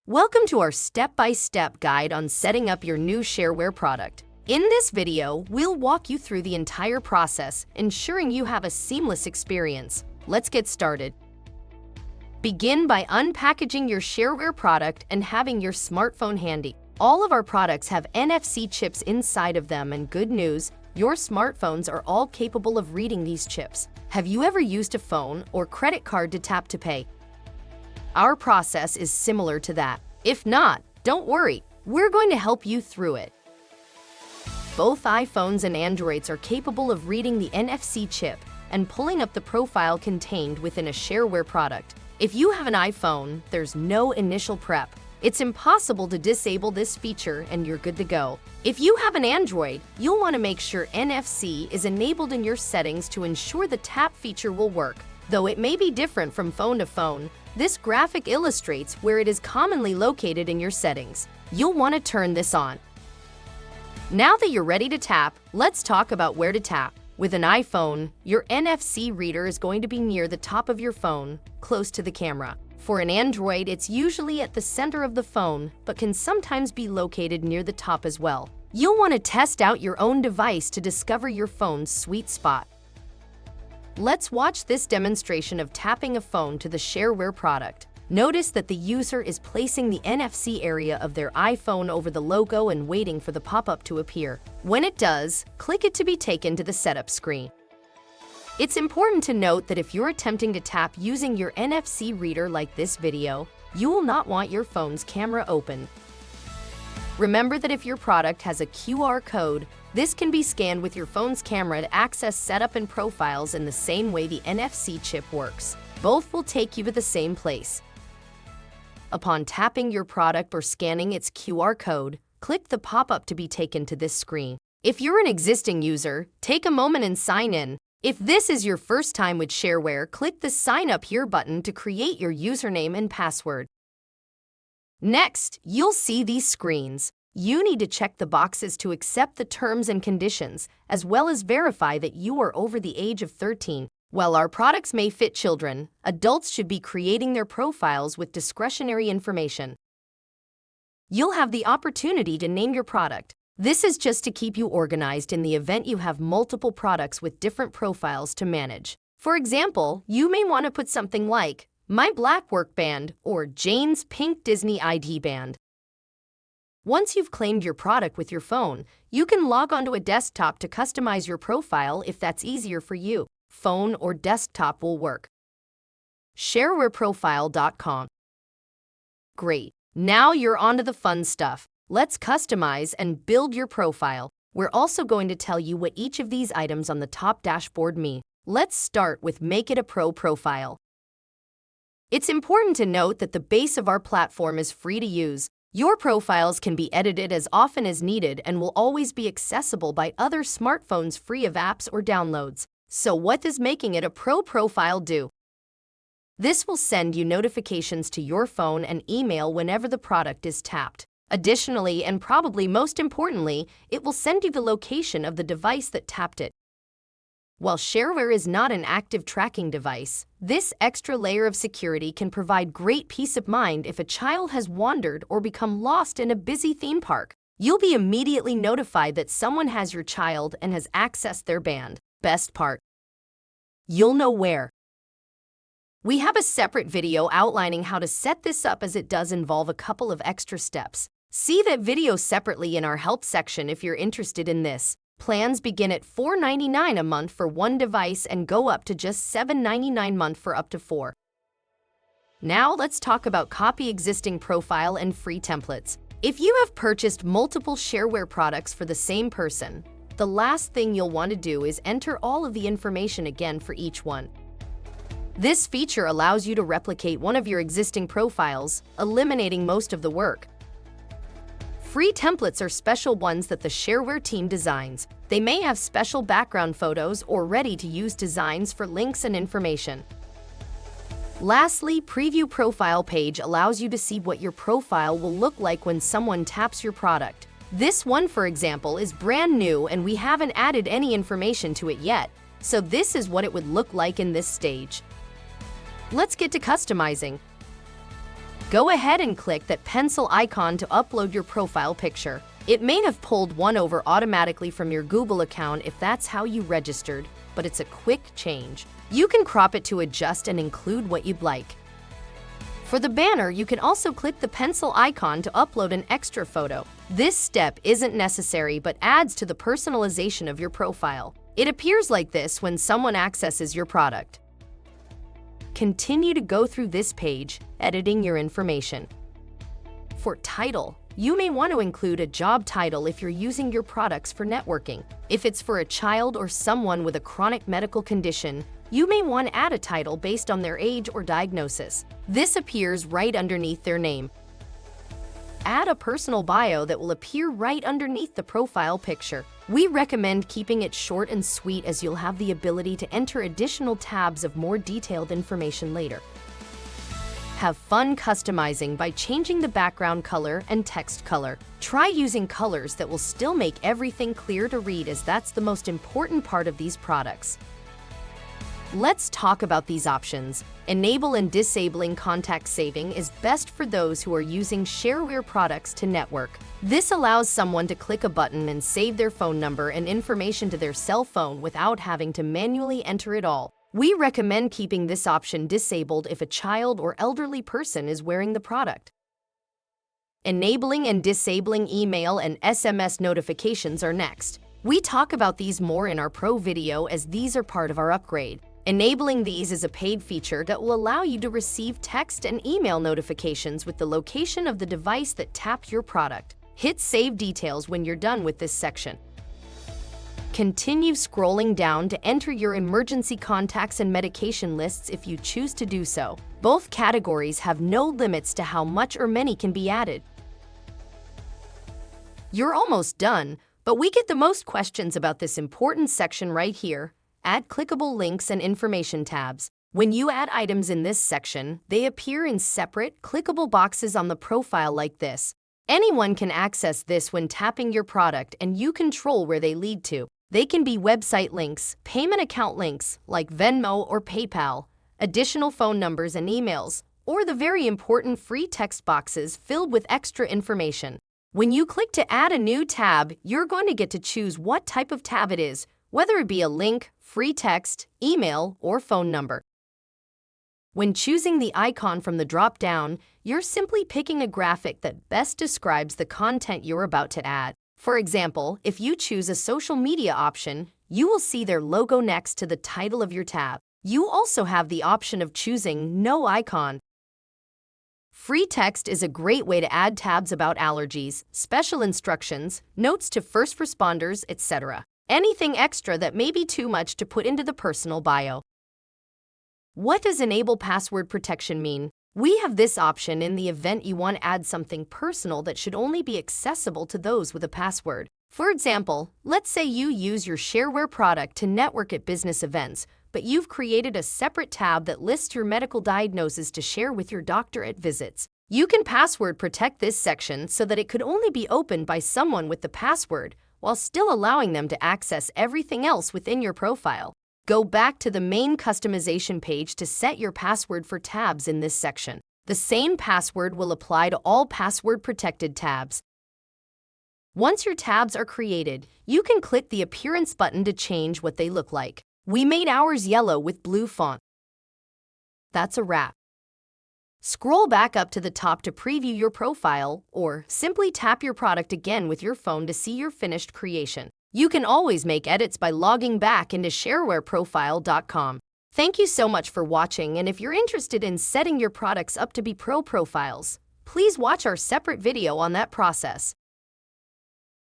Welcome to our step-by-step guide on setting up your new Sharewear product. In this video, we'll walk you through the entire process, ensuring you have a seamless experience. Let's get started. Begin by unpackaging your Sharewear product and having your smartphone handy. All of our products have NFC chips inside of them, and good news, your smartphones are all capable of reading these chips. Have you ever used a phone or credit card to tap to pay? Our process is similar to that. If not, don't worry, we're going to help you through it. Both iPhones and Androids are capable of reading the NFC chip and pulling up the profile contained within a Sharewear product. If you have an iPhone, there's no initial prep. It's impossible to disable this feature and you're good to go. If you have an Android, you'll want to make sure NFC is enabled in your settings to ensure the tap feature will work. Though it may be different from phone to phone, this graphic illustrates where it is commonly located in your settings. You'll want to turn this on. Now that you're ready to tap, let's talk about where to tap. With an iPhone, your NFC reader is going to be near the top of your phone, close to the camera. For an Android, it's usually at the center of the phone, but can sometimes be located near the top as well. You'll want to test out your own device to discover your phone's sweet spot. Let's watch this demonstration of tapping a phone to the Sharewear product. Notice that the user is placing the NFC area of their iPhone over the logo and waiting for the pop-up to appear. When it does, click it to be taken to the setup screen. It's important to note that if you're attempting to tap using your NFC reader like this video, you will not want your phone's camera open. Remember that if your product has a QR code, this can be scanned with your phone's camera to access setup and profiles in the same way the NFC chip works. Both will take you to the same place. Upon tapping your product or scanning its QR code, click the pop-up to be taken to this screen. If you're an existing user, take a moment and sign in. If this is your first time with Sharewear, click the Sign Up Here button to create your username and password. Next, you'll see these screens. You need to check the boxes to accept the terms and conditions, as well as verify that you are over the age of 13. While our products may fit children, adults should be creating their profiles with discretionary information. You'll have the opportunity to name your product. This is just to keep you organized in the event you have multiple products with different profiles to manage. For example, you may want to put something like My Black Work Band or Jane's Pink Disney ID Band. Once you've claimed your product with your phone, you can log onto a desktop to customize your profile if that's easier for you. Phone or desktop will work. Sharewearprofile.com. Great. Now you're onto the fun stuff. Let's customize and build your profile. We're also going to tell you what each of these items on the top dashboard mean. Let's start with Make It a Pro profile. It's important to note that the base of our platform is free to use. Your profiles can be edited as often as needed and will always be accessible by other smartphones free of apps or downloads. So what does making it a pro profile do? This will send you notifications to your phone and email whenever the product is tapped. Additionally, and probably most importantly, it will send you the location of the device that tapped it. While Sharewear is not an active tracking device, this extra layer of security can provide great peace of mind if a child has wandered or become lost in a busy theme park. You'll be immediately notified that someone has your child and has accessed their band. Best part, you'll know where. We have a separate video outlining how to set this up, as it does involve a couple of extra steps. See that video separately in our help section if you're interested in this. Plans begin at $4.99 a month for one device and go up to just $7.99 a month for up to 4. Now let's talk about copy existing profile and free templates. If you have purchased multiple Sharewear products for the same person, the last thing you'll want to do is enter all of the information again for each one. This feature allows you to replicate one of your existing profiles, eliminating most of the work. Free templates are special ones that the Sharewear team designs. They may have special background photos or ready-to-use designs for links and information. Lastly, Preview Profile page allows you to see what your profile will look like when someone taps your product. This one, for example, is brand new and we haven't added any information to it yet, so this is what it would look like in this stage. Let's get to customizing. Go ahead and click that pencil icon to upload your profile picture. It may have pulled one over automatically from your Google account if that's how you registered, but it's a quick change. You can crop it to adjust and include what you'd like. For the banner, you can also click the pencil icon to upload an extra photo. This step isn't necessary but adds to the personalization of your profile. It appears like this when someone accesses your product. Continue to go through this page, editing your information. For title, you may want to include a job title if you're using your products for networking. If it's for a child or someone with a chronic medical condition, you may want to add a title based on their age or diagnosis. This appears right underneath their name. Add a personal bio that will appear right underneath the profile picture. We recommend keeping it short and sweet as you'll have the ability to enter additional tabs of more detailed information later. Have fun customizing by changing the background color and text color. Try using colors that will still make everything clear to read, as that's the most important part of these products. Let's talk about these options. Enable and disabling contact saving is best for those who are using Sharewear products to network. This allows someone to click a button and save their phone number and information to their cell phone without having to manually enter it all. We recommend keeping this option disabled if a child or elderly person is wearing the product. Enabling and disabling email and SMS notifications are next. We talk about these more in our Pro video, as these are part of our upgrade. Enabling these is a paid feature that will allow you to receive text and email notifications with the location of the device that tapped your product. Hit Save Details when you're done with this section. Continue scrolling down to enter your emergency contacts and medication lists if you choose to do so. Both categories have no limits to how much or many can be added. You're almost done, but we get the most questions about this important section right here. Add clickable links and information tabs. When you add items in this section, they appear in separate, clickable boxes on the profile like this. Anyone can access this when tapping your product, and you control where they lead to. They can be website links, payment account links like Venmo or PayPal, additional phone numbers and emails, or the very important free text boxes filled with extra information. When you click to add a new tab, you're going to get to choose what type of tab it is, whether it be a link, free text, email, or phone number. When choosing the icon from the drop-down, you're simply picking a graphic that best describes the content you're about to add. For example, if you choose a social media option, you will see their logo next to the title of your tab. You also have the option of choosing no icon. Free text is a great way to add tabs about allergies, special instructions, notes to first responders, etc. Anything extra that may be too much to put into the personal bio. What does enable password protection mean? We have this option in the event you want to add something personal that should only be accessible to those with a password. For example, let's say you use your Sharewear product to network at business events, but you've created a separate tab that lists your medical diagnosis to share with your doctor at visits. You can password protect this section so that it could only be opened by someone with the password, while still allowing them to access everything else within your profile. Go back to the main customization page to set your password for tabs in this section. The same password will apply to all password-protected tabs. Once your tabs are created, you can click the Appearance button to change what they look like. We made ours yellow with blue font. That's a wrap. Scroll back up to the top to preview your profile, or simply tap your product again with your phone to see your finished creation. You can always make edits by logging back into sharewearprofile.com. Thank you so much for watching, and if you're interested in setting your products up to be pro profiles, please watch our separate video on that process.